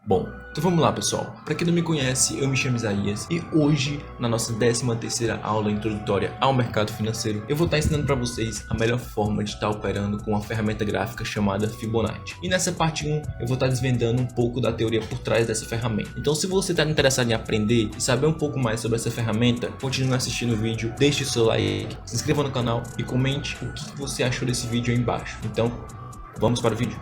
Bom, então vamos lá pessoal, para quem não me conhece, eu me chamo Isaías e hoje, na nossa 13ª aula introdutória ao mercado financeiro, eu vou estar ensinando para vocês a melhor forma de estar operando com uma ferramenta gráfica chamada Fibonacci. E nessa parte 1, eu vou estar desvendando um pouco da teoria por trás dessa ferramenta. Então se você está interessado em aprender e saber um pouco mais sobre essa ferramenta, continue assistindo o vídeo, deixe o seu like, se inscreva no canal e comente o que você achou desse vídeo aí embaixo. Então, vamos para o vídeo.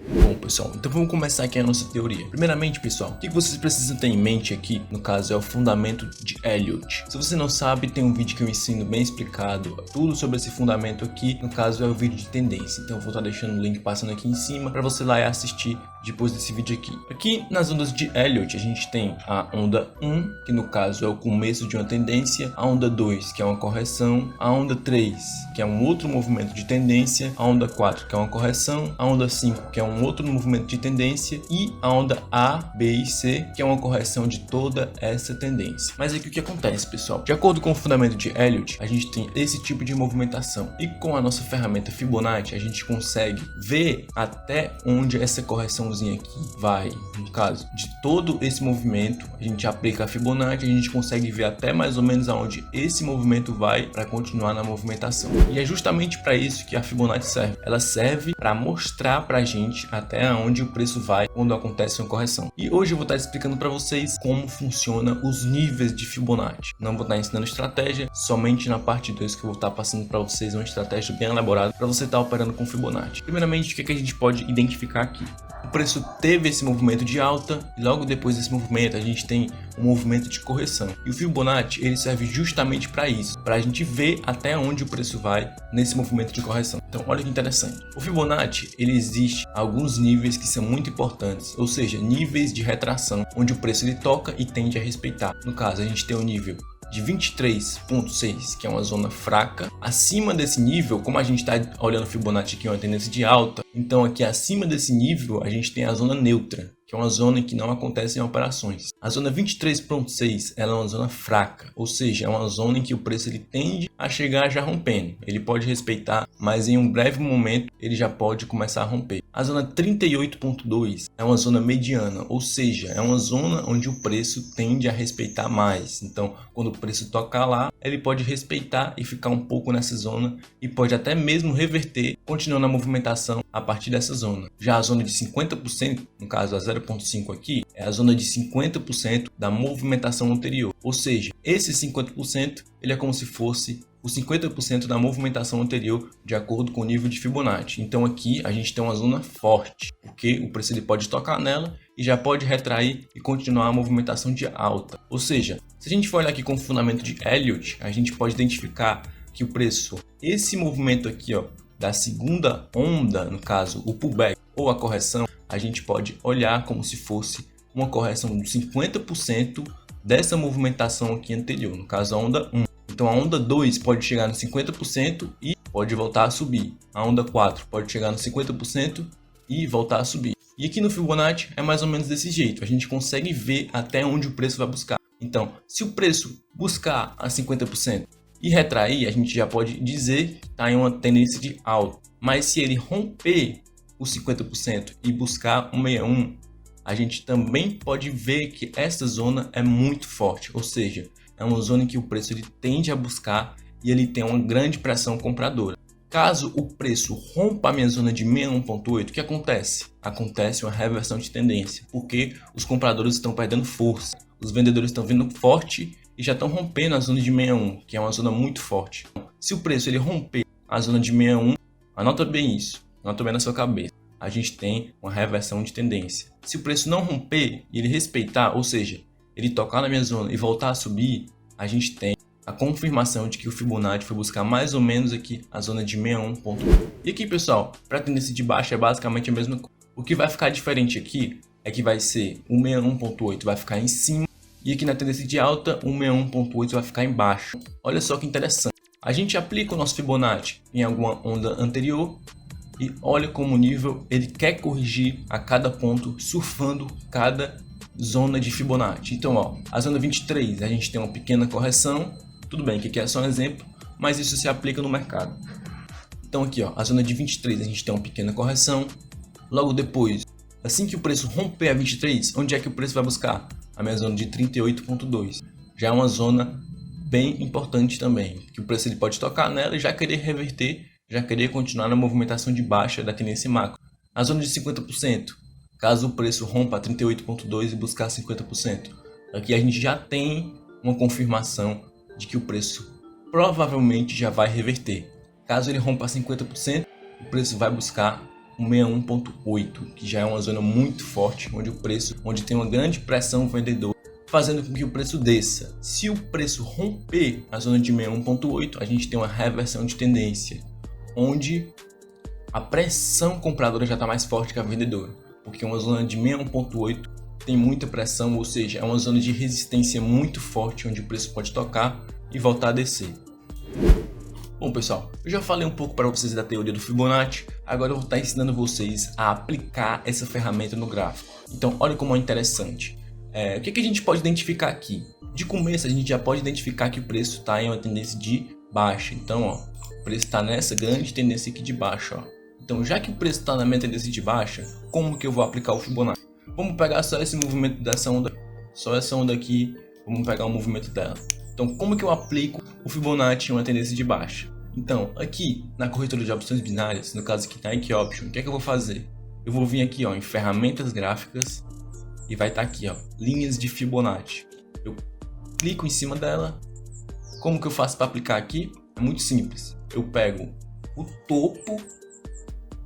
Bom pessoal, então vamos começar aqui a nossa teoria. Primeiramente pessoal, o que vocês precisam ter em mente aqui, no caso é o fundamento de Elliott. Se você não sabe, tem um vídeo que eu ensino bem explicado tudo sobre esse fundamento aqui, no caso é o vídeo de tendência. Então eu vou estar deixando o link passando aqui em cima para você lá e assistir depois desse vídeo aqui. Aqui nas ondas de Elliott a gente tem a onda 1, que no caso é o começo de uma tendência, a onda 2, que é uma correção, a onda 3, que é um outro movimento de tendência, a onda 4, que é uma correção, a onda 5, que é um outro movimento de tendência, e a onda A, B e C, que é uma correção de toda essa tendência. Mas aqui o que acontece pessoal? De acordo com o fundamento de Elliott, a gente tem esse tipo de movimentação, e com a nossa ferramenta Fibonacci a gente consegue ver até onde essa correção aqui vai. No caso de todo esse movimento, a gente aplica a Fibonacci, a gente consegue ver até mais ou menos aonde esse movimento vai para continuar na movimentação. E é justamente para isso que a Fibonacci serve. Ela serve para mostrar para a gente até onde o preço vai quando acontece uma correção. E hoje eu vou estar explicando para vocês como funciona os níveis de Fibonacci. Não vou estar ensinando estratégia, somente na parte 2 que eu vou estar passando para vocês uma estratégia bem elaborada para você estar operando com Fibonacci. Primeiramente, o que a gente pode identificar aqui? O preço teve esse movimento de alta e logo depois desse movimento a gente tem um movimento de correção. E o Fibonacci ele serve justamente para isso, para a gente ver até onde o preço vai nesse movimento de correção. Então olha que interessante. O Fibonacci ele existe alguns níveis que são muito importantes, ou seja, níveis de retração, onde o preço ele toca e tende a respeitar. No caso a gente tem o nível de 23.6, que é uma zona fraca. Acima desse nível, como a gente está olhando o Fibonacci aqui, uma tendência de alta, então aqui acima desse nível a gente tem a zona neutra, que é uma zona em que não acontecem operações. A zona 23.6 ela é uma zona fraca, ou seja, é uma zona em que o preço ele tende a chegar já rompendo. Ele pode respeitar, mas em um breve momento ele já pode começar a romper. A zona 38.2 é uma zona mediana, ou seja, é uma zona onde o preço tende a respeitar mais. Então, quando o preço tocar lá, ele pode respeitar e ficar um pouco nessa zona e pode até mesmo reverter, continuando a movimentação a partir dessa zona. Já a zona de 50%, no caso a 0.5 aqui, é a zona de 50% da movimentação anterior. Ou seja, esse 50% ele é como se fosse os 50% da movimentação anterior de acordo com o nível de Fibonacci. Então aqui a gente tem uma zona forte, porque o preço ele pode tocar nela e já pode retrair e continuar a movimentação de alta. Ou seja, se a gente for olhar aqui com o fundamento de Elliott, a gente pode identificar que o preço, esse movimento aqui ó, da segunda onda, no caso o pullback ou a correção, a gente pode olhar como se fosse uma correção de 50% dessa movimentação aqui anterior, no caso a onda 1. Então a onda 2 pode chegar no 50% e pode voltar a subir. A onda 4 pode chegar no 50% e voltar a subir. E aqui no Fibonacci é mais ou menos desse jeito. A gente consegue ver até onde o preço vai buscar. Então, se o preço buscar a 50% e retrair, a gente já pode dizer que está em uma tendência de alta. Mas se ele romper os 50% e buscar um 61, a gente também pode ver que essa zona é muito forte. Ou seja, é uma zona em que o preço ele tende a buscar e ele tem uma grande pressão compradora. Caso o preço rompa a minha zona de 61.8, o que acontece? Acontece uma reversão de tendência, porque os compradores estão perdendo força. Os vendedores estão vindo forte e já estão rompendo a zona de 61, que é uma zona muito forte. Se o preço ele romper a zona de 61, anota bem isso, anota bem na sua cabeça. A gente tem uma reversão de tendência. Se o preço não romper e ele respeitar, ou seja, ele tocar na minha zona e voltar a subir, a gente tem a confirmação de que o Fibonacci foi buscar mais ou menos aqui a zona de 61.1. E aqui pessoal, para a tendência de baixa é basicamente a mesma coisa. O que vai ficar diferente aqui é que vai ser o 61.8 vai ficar em cima e aqui na tendência de alta o 61.8 vai ficar embaixo. Olha só que interessante. A gente aplica o nosso Fibonacci em alguma onda anterior e olha como o nível ele quer corrigir a cada ponto, surfando cada zona de Fibonacci. Então ó, a zona 23 a gente tem uma pequena correção, tudo bem que aqui é só um exemplo, mas isso se aplica no mercado. Então aqui, ó, a zona de 23 a gente tem uma pequena correção. Logo depois, assim que o preço romper a 23, onde é que o preço vai buscar? A minha zona de 38,2. Já é uma zona bem importante também, que o preço ele pode tocar nela e já querer reverter, já querer continuar na movimentação de baixa da tendência macro. A zona de 50%, caso o preço rompa a 38,2 e buscar 50%. Aqui a gente já tem uma confirmação de que o preço provavelmente já vai reverter. Caso ele rompa a 50%, o preço vai buscar o 61,8, que já é uma zona muito forte, onde tem uma grande pressão vendedora, fazendo com que o preço desça. Se o preço romper a zona de 61,8, a gente tem uma reversão de tendência, onde a pressão compradora já está mais forte que a vendedora, porque uma zona de 61,8 tem muita pressão, ou seja, é uma zona de resistência muito forte, onde o preço pode tocar e voltar a descer. Bom pessoal, eu já falei um pouco para vocês da teoria do Fibonacci, agora eu vou estar ensinando vocês a aplicar essa ferramenta no gráfico. Então olha como é interessante. O que a gente pode identificar aqui? De começo a gente já pode identificar que o preço está em uma tendência de baixa. Então ó, o preço está nessa grande tendência aqui de baixa. Ó. Então já que o preço está na minha tendência de baixa, como que eu vou aplicar o Fibonacci? Vamos pegar só esse movimento dessa onda, só essa onda aqui, vamos pegar o movimento dela. Então como que eu aplico o Fibonacci em uma tendência de baixa? Então, aqui na corretora de opções binárias, no caso aqui na Nike Option, o que é que eu vou fazer? Eu vou vir aqui ó, em ferramentas gráficas e vai estar aqui ó, linhas de Fibonacci. Eu clico em cima dela. Como que eu faço para aplicar aqui? É muito simples. Eu pego o topo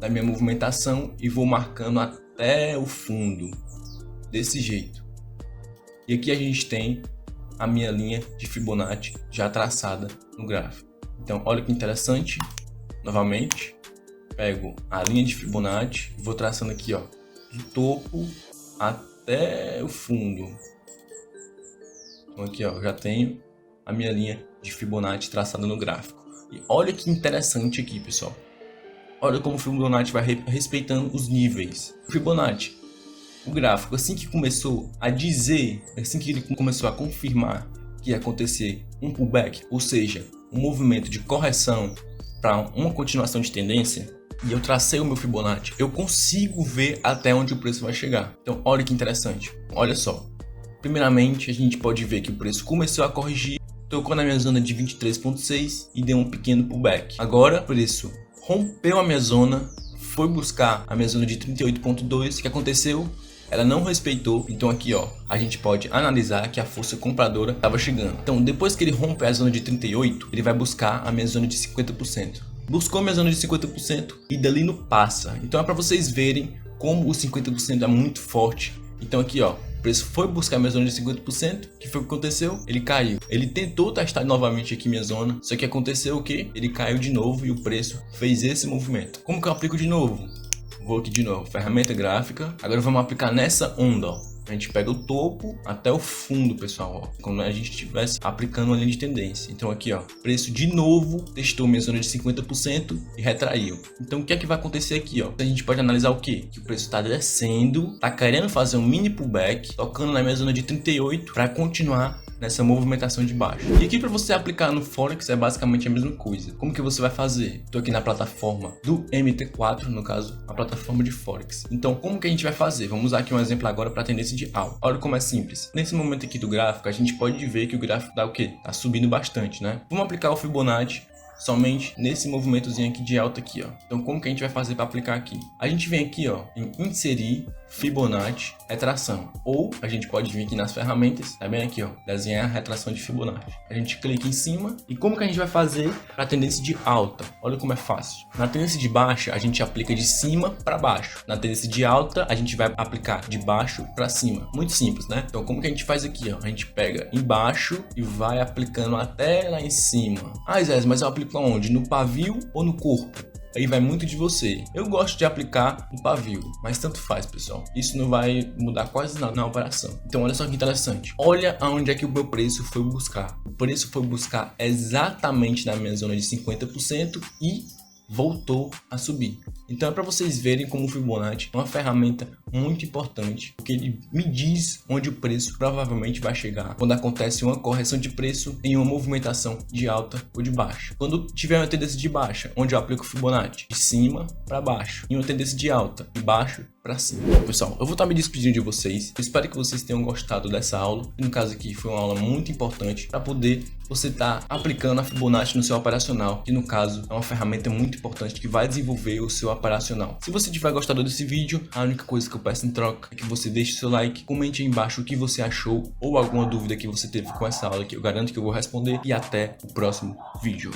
da minha movimentação e vou marcando até o fundo, desse jeito. E aqui a gente tem a minha linha de Fibonacci já traçada no gráfico. Então, olha que interessante. Novamente, pego a linha de Fibonacci e vou traçando aqui, ó, do topo até o fundo. Então, aqui, ó, já tenho a minha linha de Fibonacci traçada no gráfico. E olha que interessante aqui, pessoal. Olha como o Fibonacci vai respeitando os níveis. O Fibonacci, o gráfico, assim que começou a dizer, assim que ele começou a confirmar que ia acontecer um pullback, ou seja, um movimento de correção para uma continuação de tendência, e eu tracei o meu Fibonacci, eu consigo ver até onde o preço vai chegar. Então olha que interessante, olha só. Primeiramente a gente pode ver que o preço começou a corrigir, tocou na minha zona de 23,6 e deu um pequeno pullback. Agora o preço rompeu a minha zona, foi buscar a minha zona de 38,2, o que aconteceu? Ela não respeitou, então aqui ó, a gente pode analisar que a força compradora estava chegando. Então depois que ele rompe a zona de 38, ele vai buscar a minha zona de 50%. Buscou a minha zona de 50% e dali não passa. Então é para vocês verem como o 50% é muito forte. Então aqui ó, o preço foi buscar a minha zona de 50%, o que foi que aconteceu? Ele caiu. Ele tentou testar novamente aqui minha zona, só que aconteceu o que? Ele caiu de novo e o preço fez esse movimento. Como que eu aplico de novo? Vou aqui de novo, ferramenta gráfica. Agora vamos aplicar nessa onda, ó. A gente pega o topo até o fundo, pessoal, ó, como a gente estivesse aplicando uma linha de tendência. Então aqui, ó, preço de novo testou minha zona de 50% e retraiu. Então o que é que vai acontecer aqui, ó? A gente pode analisar o quê? Que o preço está descendo, tá querendo fazer um mini pullback, tocando na minha zona de 38 para continuar nessa movimentação de baixo. E aqui para você aplicar no Forex é basicamente a mesma coisa. Como que você vai fazer? Estou aqui na plataforma do MT4, no caso, a plataforma de Forex. Então, como que a gente vai fazer? Vamos usar aqui um exemplo agora para tendência de alta. Olha como é simples. Nesse momento aqui do gráfico, a gente pode ver que o gráfico dá o quê? Tá subindo bastante, né? Vamos aplicar o Fibonacci somente nesse movimentozinho aqui de alta aqui, ó. Então como que a gente vai fazer para aplicar aqui? A gente vem aqui, ó, em inserir Fibonacci retração, ou a gente pode vir aqui nas ferramentas, tá bem aqui, ó, desenhar a retração de Fibonacci. A gente clica em cima e como que a gente vai fazer para tendência de alta? Olha como é fácil. Na tendência de baixa a gente aplica de cima para baixo. Na tendência de alta a gente vai aplicar de baixo para cima. Muito simples, né? Então como que a gente faz aqui, ó? A gente pega embaixo e vai aplicando até lá em cima. Ah, Zé, mas eu aplico aonde? No pavio ou no corpo? Aí vai muito de você. Eu gosto de aplicar no pavio, mas tanto faz, pessoal. Isso não vai mudar quase nada na operação. Então olha só que interessante. Olha aonde é que o meu preço foi buscar. O preço foi buscar exatamente na minha zona de 50% e voltou a subir. Então é para vocês verem como o Fibonacci é uma ferramenta muito importante, porque ele me diz onde o preço provavelmente vai chegar quando acontece uma correção de preço em uma movimentação de alta ou de baixa. Quando tiver uma tendência de baixa, onde eu aplico o Fibonacci de cima para baixo, e uma tendência de alta de baixo para cima. Bom, pessoal, eu vou estar me despedindo de vocês. Eu espero que vocês tenham gostado dessa aula. No caso aqui foi uma aula muito importante para poder você estar aplicando a Fibonacci no seu operacional, que no caso é uma ferramenta muito importante que vai desenvolver o seu operacional. Se você tiver gostado desse vídeo, a única coisa que eu peço em troca é que você deixe seu like, comente aí embaixo o que você achou ou alguma dúvida que você teve com essa aula, que eu garanto que eu vou responder, e até o próximo vídeo.